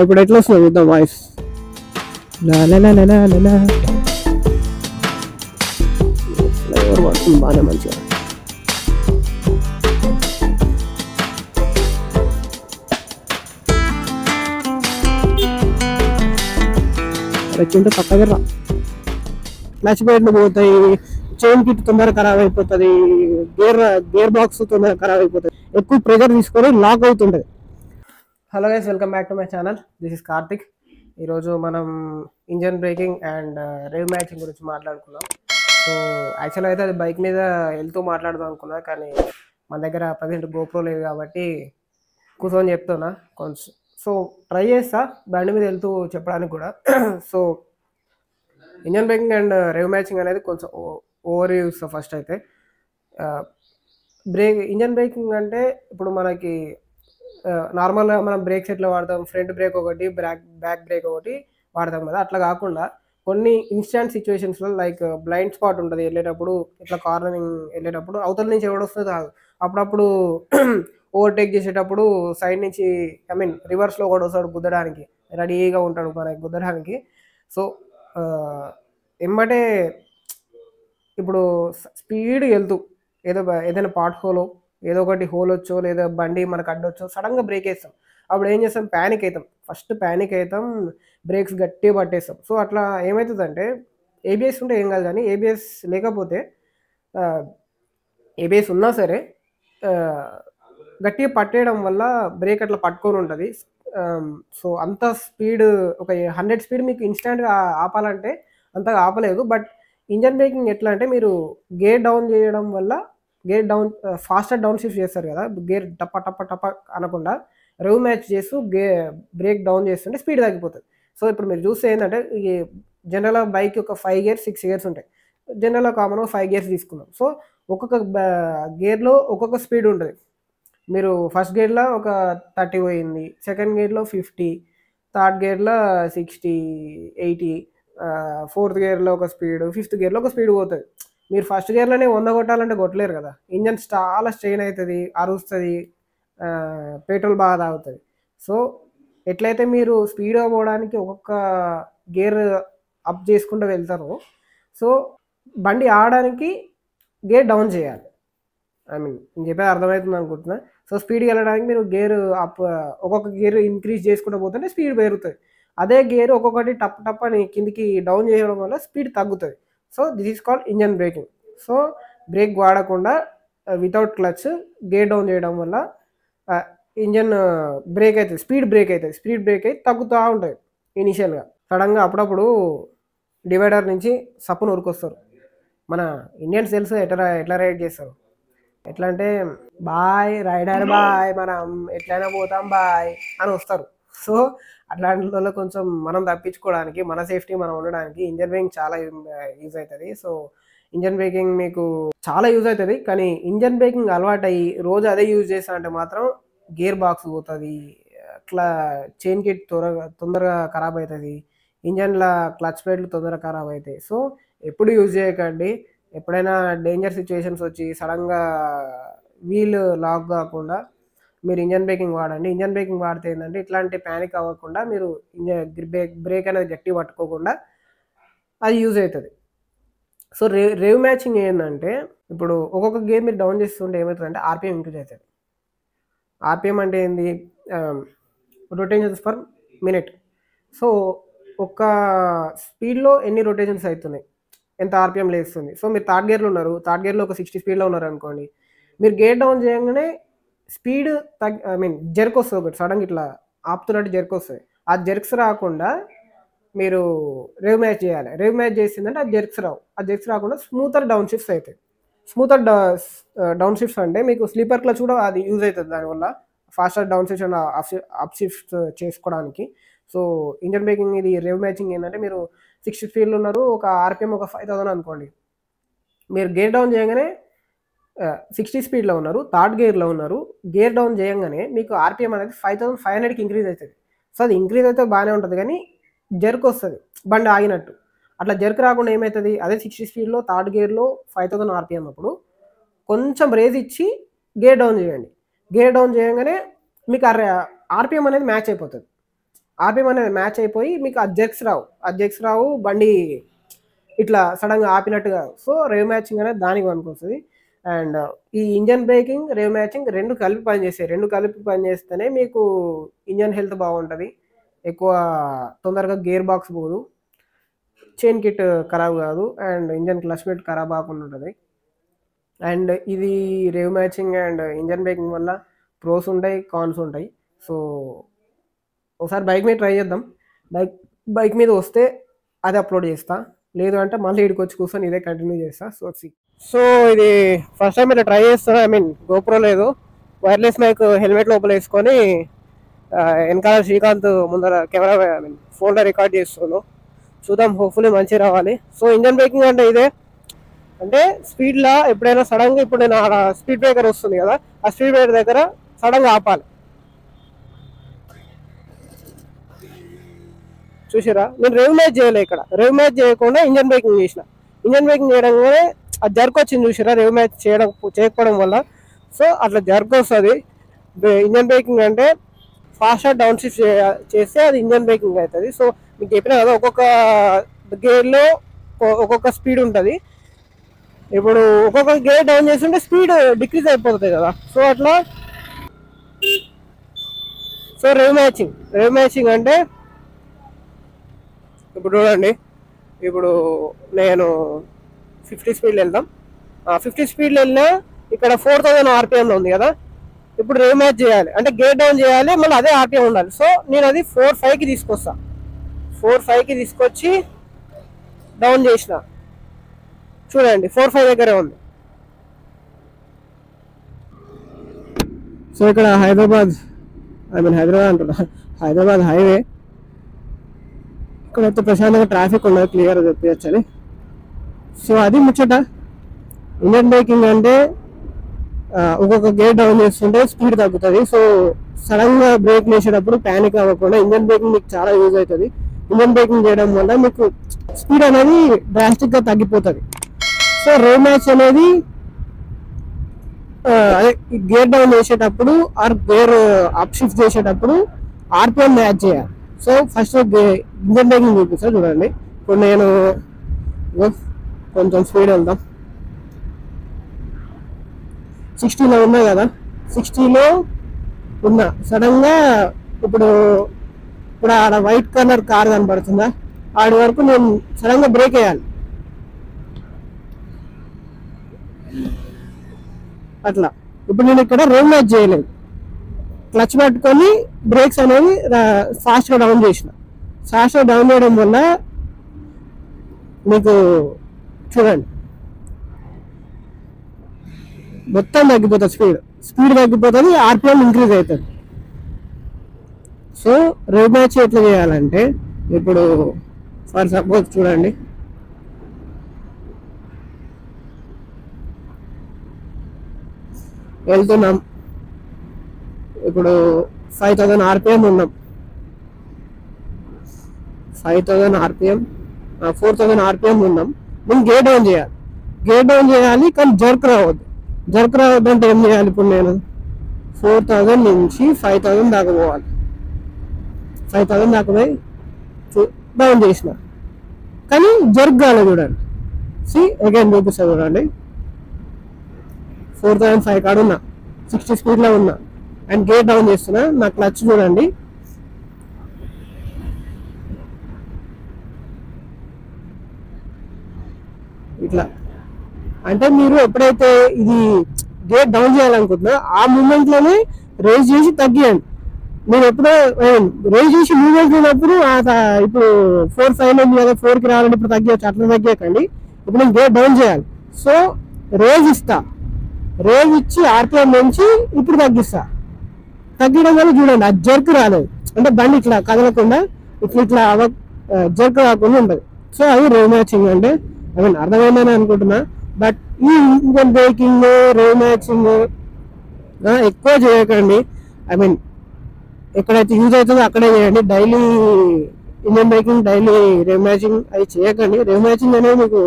ఇప్పుడు ఎట్లా వస్తుంది చూద్దాం వాయిస్. ఫ్లేవర్ పడుతుంది బాగానే మంచిగా. వచ్చింటే పక్కగా రా, క్లచ్ ప్లేట్లు పోతాయి, చైన్ కిట్ తొందరగా ఖరాబ్ అయిపోతుంది, గేర్ బాక్స్ తొందరగా ఖరాబ్ అయిపోతుంది, ఎక్కువ ప్రెజర్ తీసుకొని లాక్ అవుతుంటుంది. Hello guys, welcome back to my channel. This is Karthik. ఈరోజు మనం engine breaking and rave matching గురించి మాట్లాడుకున్నాం. సో యాక్చువల్గా అయితే అది బైక్ మీద వెళ్తూ మాట్లాడదాం అనుకున్నా, కానీ మన దగ్గర ప్రజెంట్ గోప్రో లేదు కాబట్టి కూర్చొని చెప్తున్నా కొంచెం. సో ట్రై చేస్తా బండి మీద వెళ్తూ చెప్పడానికి కూడా. So engine breaking and rave matching అనేది కొంచెం ఓవర్ యూస్. ఫస్ట్ అయితే ఇంజన్ బ్రేకింగ్ అంటే ఇప్పుడు మనకి నార్మల్గా మనం బ్రేక్స్ ఎట్లా వాడతాం, ఫ్రంట్ బ్రేక్ ఒకటి, బ్యాక్ బ్రేక్ ఒకటి వాడతాం కదా. అట్లా కాకుండా కొన్ని ఇన్స్టాంట్ సిచ్యువేషన్స్లో లైక్ బ్లైండ్ స్పాట్ ఉంటుంది వెళ్ళేటప్పుడు, ఇట్లా కార్నరింగ్ వెళ్ళేటప్పుడు అవతల నుంచి ఎవడు వస్తుంది కాదు, అప్పుడప్పుడు ఓవర్టేక్ చేసేటప్పుడు సైడ్ నుంచి రివర్స్లో ఒకటి వస్తాడు గుద్దడానికి, రెడీగా ఉంటాడు మనకి గుద్దడానికి. సో ఎమ్మటే ఇప్పుడు స్పీడ్ వెళ్తూ ఏదైనా పార్ట్ హోలో ఏదో ఒకటి హోల్ వచ్చో లేదా బండి మనకు అడ్డొచ్చో సడన్గా బ్రేక్ వేస్తాం. అప్పుడు ఏం చేస్తాం, ప్యానిక్ అవుతాం. ఫస్ట్ ప్యానిక్ అవుతాం, బ్రేక్స్ గట్టిగా పట్టేస్తాం. సో అట్లా ఏమవుతుందంటే ఏబిఎస్ ఉంటే ఏం కాదు, కానీ ఏబిఎస్ లేకపోతే ఏబిఎస్ ఉన్నా సరే గట్టిగా పట్టేయడం వల్ల బ్రేక్ అట్లా పట్టుకొని ఉంటుంది. సో అంత స్పీడ్ ఒక 100 స్పీడ్ మీకు ఇన్స్టాంట్గా ఆపాలంటే అంతగా ఆపలేదు. బట్ ఇంజన్ బ్రేకింగ్ ఎట్లా అంటే మీరు గేర్ డౌన్ చేయడం వల్ల ఫాస్టర్ డౌన్ షిఫ్ట్ చేస్తారు కదా, గేర్ టప్ప టప్ప టప్ప అనకుండా రేవ్ మ్యాచ్ చేస్తూ బ్రేక్ డౌన్ చేస్తుంటే స్పీడ్ తగ్గిపోతుంది. సో ఇప్పుడు మీరు చూస్తే ఏంటంటే ఈ జనరల్గా బైక్ ఒక 5 గేర్స్ 6 గేర్స్ ఉంటాయి. జనరల్గా కామన్గా 5 గేర్స్ తీసుకున్నాం. సో ఒక్కొక్క గేర్లో ఒక్కొక్క స్పీడ్ ఉంటుంది. మీరు ఫస్ట్ గేర్లో ఒక 30 పోయింది, సెకండ్ గేర్లో 50, థర్డ్ గేర్లో 60, 80, ఫోర్త్ గేర్లో ఒక స్పీడ్, ఫిఫ్త్ గేర్లో ఒక స్పీడ్ పోతుంది. మీరు ఫస్ట్ గేర్లోనే 100 కొట్టాలంటే కొట్టలేరు కదా, ఇంజన్ చాలా స్ట్రెయిన్ అవుతుంది, అరుస్తుంది, పెట్రోల్ బాగా తాగుతుంది. సో ఎట్లయితే మీరు స్పీడ్గా పోవడానికి ఒక్కొక్క గేర్ అప్ చేసుకుంటూ వెళ్తారో, సో బండి ఆడడానికి గేర్ డౌన్ చేయాలి. నేను చెప్పేది అర్థమవుతుంది అనుకుంటున్నా. సో స్పీడ్కి వెళ్ళడానికి మీరు గేర్ అప్, ఒక్కొక్క గేర్ ఇంక్రీజ్ చేసుకుంటూ పోతుంటే స్పీడ్ పెరుగుతుంది. అదే గేర్ ఒక్కొక్కటి టప్ టప్ అని కిందికి డౌన్ చేయడం వల్ల స్పీడ్ తగ్గుతుంది. So this is called engine breaking. So break వాడకుండా వితౌట్ క్లచ్ గేర్ డౌన్ చేయడం వల్ల ఇంజన్ బ్రేక్ అవుతుంది, స్పీడ్ బ్రేక్ అయి తగ్గుతూ ఉంటుంది ఇనిషియల్గా. సడన్గా అప్పుడప్పుడు డివైడర్ నుంచి సప్పును ఉరికొస్తారు. మన ఇండియన్స్ తెలుసు ఎట్లా రైడ్ చేస్తారు, ఎట్లా అంటే బాయ్ రైడర్ బాయ్, మనం ఎట్లయినా పోతాం బాయ్ అని వస్తారు. సో అట్లాంటి వాళ్ళలో కొంచెం మనం తప్పించుకోవడానికి, మన సేఫ్టీ మనం ఉండడానికి ఇంజన్ బ్రేకింగ్ చాలా యూజ్ అవుతుంది. సో ఇంజన్ బ్రేకింగ్ మీకు చాలా యూజ్ అవుతుంది. కానీ ఇంజన్ బ్రేకింగ్ అలవాటు అయ్యి రోజు అదే యూజ్ చేస్తా అంటే మాత్రం గేర్ బాక్స్ పోతుంది, చైన్ కిట్ తొందరగా ఖరాబ్ అవుతుంది, ఇంజన్ల క్లచ్ ప్లేట్లు తొందరగా ఖరాబ్ అవుతాయి. సో ఎప్పుడు యూజ్ చేయకండి. ఎప్పుడైనా డేంజర్ సిచ్యువేషన్స్ వచ్చి సడన్గా వీల్ లాక్ కాకుండా మీరు ఇంజన్ బ్రేకింగ్ వాడండి. ఇంజన్ బ్రేకింగ్ వాడితే ఏంటంటే ఇట్లాంటి ప్యానిక్ అవ్వకుండా మీరు బ్రేక్ అనేది గట్టి పట్టుకోకుండా అది యూజ్ అవుతుంది. సో రేవ్ మ్యాచింగ్ ఏంటంటే ఇప్పుడు ఒక్కొక్క గేర్ మీరు డౌన్ చేస్తుంటే ఏమవుతుందంటే ఆర్పిఎం ఇంక్రీజ్ అవుతుంది. ఆర్పిఎం అంటే ఏంది, రొటేషన్స్ పర్ మినిట్. సో ఒక స్పీడ్లో ఎన్ని రొటేషన్స్ అవుతున్నాయి, ఎంత ఆర్పిఎం లేస్తుంది. సో మీరు థర్డ్ గేర్లో ఉన్నారు, థర్డ్ గేర్లో ఒక 60 స్పీడ్లో ఉన్నారు అనుకోండి, మీరు గేర్ డౌన్ చేయగానే స్పీడ్ జర్క్ వస్తుంది, ఒకటి సడన్గా ఇట్లా ఆపుతున్నట్టు జర్క్ వస్తుంది. ఆ జర్క్స్ రాకుండా మీరు రేవ్ మ్యాచ్ చేయాలి. రేవ్ మ్యాచ్ చేసిందంటే ఆ జర్క్స్ రావు. ఆ జర్క్స్ రాకుండా స్మూతర్ డౌన్ షిఫ్ట్స్ అవుతాయి. స్మూతర్ డౌన్ షిఫ్ట్స్ అంటే మీకు స్లీపర్ క్లచ్ కూడా అది యూజ్ అవుతుంది దానివల్ల, faster down shifts and up shifts చేసుకోవడానికి. సో ఇంజన్ బ్రేకింగ్ ఇది రేవ్ మ్యాచింగ్ ఏంటంటే మీరు 60 స్పీడ్లో ఉన్నారు, ఒక ఆర్పిఎం ఒక 5000 అనుకోండి, మీరు గేర్ డౌన్ చేయగానే 60 స్పీడ్లో ఉన్నారు, థర్డ్ గేర్లో ఉన్నారు, గేర్ డౌన్ చేయగానే మీకు ఆర్పిఎం అనేది 5500కి ఇంక్రీజ్ అవుతుంది. సో అది ఇంక్రీజ్ అయితే బాగానే ఉంటుంది, కానీ జర్క్ వస్తుంది బండి ఆగినట్టు. అట్లా జర్క్ రాకుండా ఏమవుతుంది, అదే 60 స్పీడ్లో థర్డ్ గేర్లో 5000 ఆర్పిఎం అప్పుడు కొంచెం రేజ్ ఇచ్చి గేర్ డౌన్ చేయండి. గేర్ డౌన్ చేయగానే మీకు ఆర్పిఎం అనేది మ్యాచ్ అయిపోతుంది. ఆర్పిఎం అనేది మ్యాచ్ అయిపోయి మీకు అడ్జెక్ట్స్ రావు, బండి ఇట్లా సడన్గా ఆపినట్టుగా. సో రేవ్ మ్యాచింగ్ అనేది దానికి పనికొస్తుంది. అండ్ ఈ ఇంజన్ బ్రేకింగ్, రేవ్ మ్యాచింగ్ రెండు కలిపి పనిచేస్తేనే మీకు ఇంజన్ హెల్త్ బాగుంటుంది, ఎక్కువ తొందరగా గేర్ బాక్స్ పోదు, చైన్ కిట్ ఖరాబ్ కాదు, అండ్ ఇంజన్ క్లచ్ ప్లేట్ ఖరాబ్ కాకుండా ఉంటుంది. అండ్ ఇది rev matching and engine breaking వల్ల ప్రోస్ ఉంటాయి, కాన్స్ ఉంటాయి. సో ఒకసారి బైక్ మీద ట్రై చేద్దాం. బైక్ మీద వస్తే అది అప్లోడ్ చేస్తా, లేదు అంటే మళ్ళీ ఇక్కడికి వచ్చి కూర్చొని ఇదే కంటిన్యూ చేస్తా. సో ఇది ఫస్ట్ టైం ఇట్లా ట్రై చేస్తున్నా. గోప్రో లేదు, వైర్లెస్ మైక్ హెల్మెట్ లోపల వేసుకొని వెనకాల శ్రీకాంత్ ముందర కెమెరా ఫోన్లో రికార్డ్ చేస్తున్నాను. చూద్దాం, హోప్ఫుల్లీ మంచిగా రావాలి. సో ఇంజన్ బ్రేకింగ్ అంటే ఇదే, అంటే స్పీడ్లో ఎప్పుడైనా సడన్గా, ఇప్పుడు నేను స్పీడ్ బ్రేకర్ వస్తుంది కదా, ఆ స్పీడ్ బ్రేకర్ దగ్గర సడన్గా ఆపాలి. చూసారా, నేను రేవ్ మ్యాచ్ చేయలే, ఇక్కడ రేవ్ మ్యాచ్ చేయకుండా ఇంజన్ బ్రేకింగ్ చేసిన. ఇంజన్ బ్రేకింగ్ చేయడం వల్ల అది జర్క్ వచ్చింది, చూసారా, రేవ్ మ్యాచ్ చేయకపోవడం వల్ల. సో అట్లా జర్క్ వస్తుంది. ఇంజన్ బ్రేకింగ్ అంటే ఫాస్ట్గా డౌన్ షిఫ్ట్ చేస్తే అది ఇంజన్ బ్రేకింగ్ అవుతుంది. సో మీకు చెప్పినా కదా, ఒక్కొక్క గేర్లో ఒక్కొక్క స్పీడ్ ఉంటుంది. ఇప్పుడు ఒక్కొక్క గేర్ డౌన్ చేస్తుంటే స్పీడ్ డిక్రీజ్ అయిపోతుంది కదా. సో అట్లా రేవ్ మ్యాచింగ్ అంటే ఇప్పుడు చూడండి, ఇప్పుడు నేను 50 స్పీడ్లో వెళ్దాం. 50 స్పీడ్లో వెళ్ళినా ఇక్కడ 4000 ఆర్పిఎంలో ఉంది కదా. ఇప్పుడు రేవ్ మ్యాచ్ చేయాలి అంటే గేర్ డౌన్ చేయాలి, మళ్ళీ అదే ఆర్పిఎం ఉండాలి. సో నేను అది 4.5కి తీసుకొస్తా. 4.5కి తీసుకొచ్చి డౌన్ చేసిన, చూడండి 4.5 దగ్గరే ఉంది. సో ఇక్కడ హైదరాబాద్ అంటున్నా, హైదరాబాద్ హైవే. ఇక్కడ అయితే ప్రశాంతంగా ట్రాఫిక్ ఉండదు, క్లియర్గా చెప్పచ్చు. సో అది ముచ్చట. ఇంజన్ బ్రేకింగ్ అంటే ఒక్కొక్క గేర్ డౌన్ చేస్తుంటే స్పీడ్ తగ్గుతుంది. సో సడన్గా బ్రేక్ వేసేటప్పుడు ప్యానిక్ అవ్వకుండా ఇంజన్ బ్రేకింగ్ మీకు చాలా యూజ్ అవుతుంది. ఇంజన్ బ్రేకింగ్ చేయడం వల్ల మీకు స్పీడ్ అనేది డ్రాస్టిక్గా తగ్గిపోతుంది. సో రేవ్ మ్యాచ్ అనేది అదే గేర్ డౌన్ చేసేటప్పుడు ఆర్ గేర్ అప్ షిఫ్ట్ చేసేటప్పుడు ఆర్పిఎం మ్యాచ్ చేయాలి. సో ఫస్ట్ ఇంజన్ బ్రేకింగ్ చూపిస్తా చూడండి. ఇప్పుడు నేను కొంచెం స్పీడ్ వెళ్దాం. 60లో ఉన్నా కదా, 60లో ఉన్నా. సడన్గా ఇప్పుడు ఆడ వైట్ కలర్ కార్ కనబడుతుందా, ఆడి వరకు నేను సడన్గా బ్రేక్ వేయాలి. అట్లా ఇప్పుడు నేను ఇక్కడ రేవ్ మ్యాచ్ చేయలేదు, క్లచ్ పట్టుకొని బ్రేక్స్ అనేవి ఫాస్ట్గా డౌన్ చేసిన. ఫాస్ట్గా డౌన్ చేయడం వల్ల మీకు చూడండి మొత్తం తగ్గిపోతుంది, స్పీడ్ తగ్గిపోతుంది, ఆర్పిఎం ఇంక్రీజ్ అవుతుంది. సో రేవ్ మ్యాచ్ ఎట్లా చేయాలంటే, ఇప్పుడు ఫర్ సపోజ్ చూడండి, వెళ్తున్నాం, ఇప్పుడు 5000 ఆర్పిఎం ఉన్నాం, 5000 ఆర్పిఎం 4000 ఆర్పిఎం ఉన్నాం. నేను గేర్ డౌన్ చేయాలి కానీ జర్క్ రావద్దు అంటే ఏం చేయాలి, ఇప్పుడు నేను 4000 నుంచి 5000 దాకా పోవాలి. 5000 దాకా పోయి డౌన్ చేసిన, కానీ జర్క్ కాలేదు. చూడండి, అగైన్ చూపిస్తా చూడండి. 4005 కాడ ఉన్నా, 60 స్పీడ్లో ఉన్నా అండ్ గేర్ డౌన్ చేస్తున్నా. నా క్లచ్ చూడండి, ఇట్లా. అంటే మీరు ఎప్పుడైతే ఇది గేర్ డౌన్ చేయాలనుకుంటున్నా ఆ మూమెంట్లోనే రేజ్ చేసి తగ్గియండి. నేను ఎప్పుడో రేజ్ చేసి మూమెంట్ ఉన్నప్పుడు ఇప్పుడు 4.5 ఉంది కదా, 4కి రావాలంటే ఇప్పుడు తగ్గచ్చు, అట్లా తగ్గకండి. ఇప్పుడు నేను గేర్ డౌన్ చేయాలి, సో రేజ్ ఇచ్చి ఆర్పిఎం నుంచి ఇప్పుడు తగ్గడం వల్ల చూడండి ఆ జర్క్ రాలేదు, అంటే బండి ఇట్లా కదలకుండా ఇట్లా జర్క్ రాకుండా ఉంటుంది. సో అది రేవ్ మ్యాచింగ్ అంటే. అర్థమైందని అనుకుంటున్నా. బట్ ఈ ఇంజన్ బ్రేకింగ్, రేవ్ మ్యాచింగ్ ఎక్కువ చేయకండి. ఎక్కడైతే యూజ్ అవుతుందో అక్కడే చేయండి. Daily engine breaking, daily rave matching అవి చేయకండి. రేవ్ మ్యాచింగ్ అనేది మీకు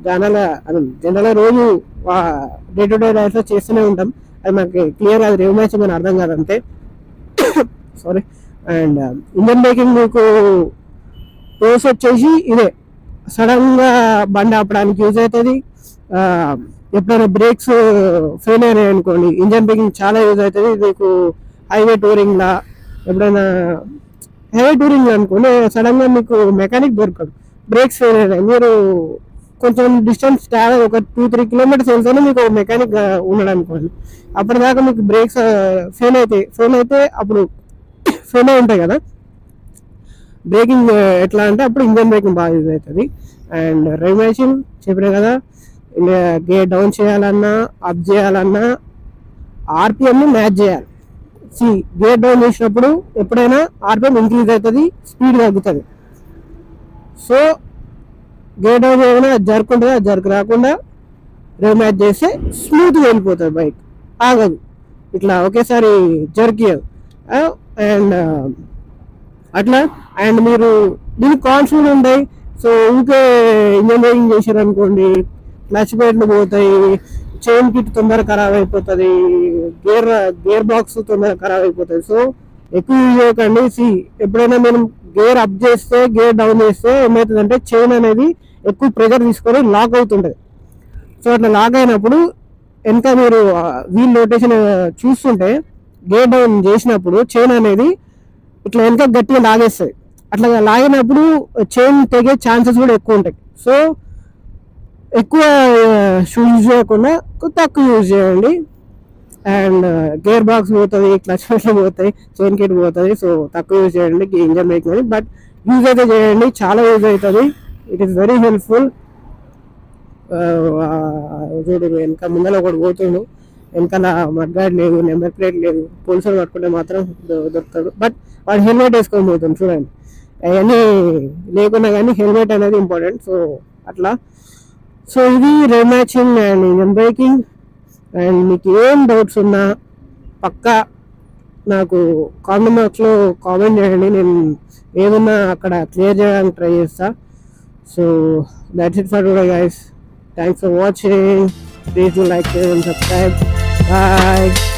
జనరల్గా రోజు డే టు డే లైఫ్లో చేస్తూనే ఉంటాం. అది మాకు క్లియర్ అది రేవ్ మ్యాచింగ్ అని అర్థం కాదంతే. సారీ. అండ్ ఇంజన్ బ్రేకింగ్ మీకు ప్రోస్ వచ్చేసి ఇదే, సడన్గా బండి ఆపడానికి యూజ్ అవుతుంది. ఎప్పుడైనా బ్రేక్స్ ఫెయిల్ అయినాయి అనుకోండి, ఇంజన్ బ్రేకింగ్ చాలా యూజ్ అవుతుంది మీకు. హైవే టూరింగ్లా ఎప్పుడైనా హైవే టూరింగ్ అనుకోండి, సడన్గా మీకు మెకానిక్ దొరకదు, బ్రేక్స్ ఫెయిల్ అయినాయి, మీరు కొంచెం డిస్టెన్స్ ట్రావెల్ ఒక 2-3 కిలోమీటర్స్ వెళ్తేనే మీకు మెకానిక్ ఉన్నాడు అనుకోండి, అప్పటిదాకా మీకు బ్రేక్స్ ఫెయిల్ అయితే అప్పుడు ఫెయిల్ అయి ఉంటాయి కదా. బ్రేకింగ్ ఎట్లా అంటే అప్పుడు ఇంజన్ బ్రేకింగ్ బాగా యూజ్ అవుతుంది. అండ్ రైమేషన్ చెప్పినా కదా, గేర్ డౌన్ చేయాలన్నా అప్ చేయాలన్నా ఆర్పిఎంని మ్యాచ్ చేయాలి. గేర్ డౌన్ చేసినప్పుడు ఎప్పుడైనా ఆర్పిఎం ఇంక్రీజ్ అవుతుంది, స్పీడ్ తగ్గుతుంది. సో గేర్ డౌన్ చేయకుండా జర్క్ ఉంటుంది, ఆ జర్క్ రాకుండా రేవ్ మ్యాచ్ చేస్తే స్మూత్గా వెళ్ళిపోతుంది బైక్, ఆగదు, ఇట్లా ఒకేసారి జర్క్ ఇవ్వదు. అండ్ అట్లా. అండ్ మీరు దీనికి కాన్స్టెంట్ ఉంటాయి. సో ఊరికే ఇంజన్ బ్రేకింగ్ చేశారు అనుకోండి, క్లచ్ ప్లేట్లు పోతాయి, చైన్ కిట్ తొందరగా ఖరాబ్ అయిపోతుంది, గేర్ బాక్స్ తొందరగా ఖరాబ్ అయిపోతుంది. సో ఎక్కువ యూజ్ చేయకండి. ఎప్పుడైనా మనం గేర్ అప్ చేస్తే గేర్ డౌన్ చేస్తే ఏమవుతుందంటే చైన్ అనేది ఎక్కువ ప్రెజర్ తీసుకొని లాక్ అవుతుంటుంది. సో అట్లా లాక్ అయినప్పుడు వెనక మీరు వీల్ రొటేషన్ చూస్తుంటే గేర్ డౌన్ చేసినప్పుడు చైన్ అనేది ఇట్లా వెనక గట్టిగా లాగేస్తుంది. అట్లా లాగినప్పుడు చైన్ తెగే ఛాన్సెస్ కూడా ఎక్కువ ఉంటాయి. సో ఎక్కువ యూజ్ చేయకుండా తక్కువ యూజ్ చేయండి. అండ్ గేర్ బాక్స్ పోతుంది, క్లచ్ ప్లేట్లు పోతాయి, చైన్ కిట్ పోతుంది. సో తక్కువ యూజ్ చేయండి ఇంజన్ బ్రేకింగ్ అని, బట్ యూజ్ అయితే చేయండి, చాలా యూజ్ అవుతుంది. It is very helpful. చూడు వెనక ముందర ఒకటి పోతుండు, వెనకాల మడ్గాడ్ లేదు, నెంబర్ ప్లేట్ లేదు, పోలీసులు పట్టుకుంటే మాత్రం దొరుకుతాడు. బట్ వాడు హెల్మెట్ వేసుకొని పోతుంది చూడండి. అవన్నీ లేకున్నా కానీ హెల్మెట్ అనేది ఇంపార్టెంట్. సో అట్లా. సో ఇది rev matching and engine breaking. And మీకు ఏం డౌట్స్ ఉన్నా పక్కా నాకు కామెంట్ బాక్స్లో కామెంట్ చేయండి, నేను ఏదన్నా అక్కడ క్లియర్ చేయడానికి ట్రై చేస్తా. So that's it for today guys. Thanks for watching. Please do like, share and subscribe. Bye.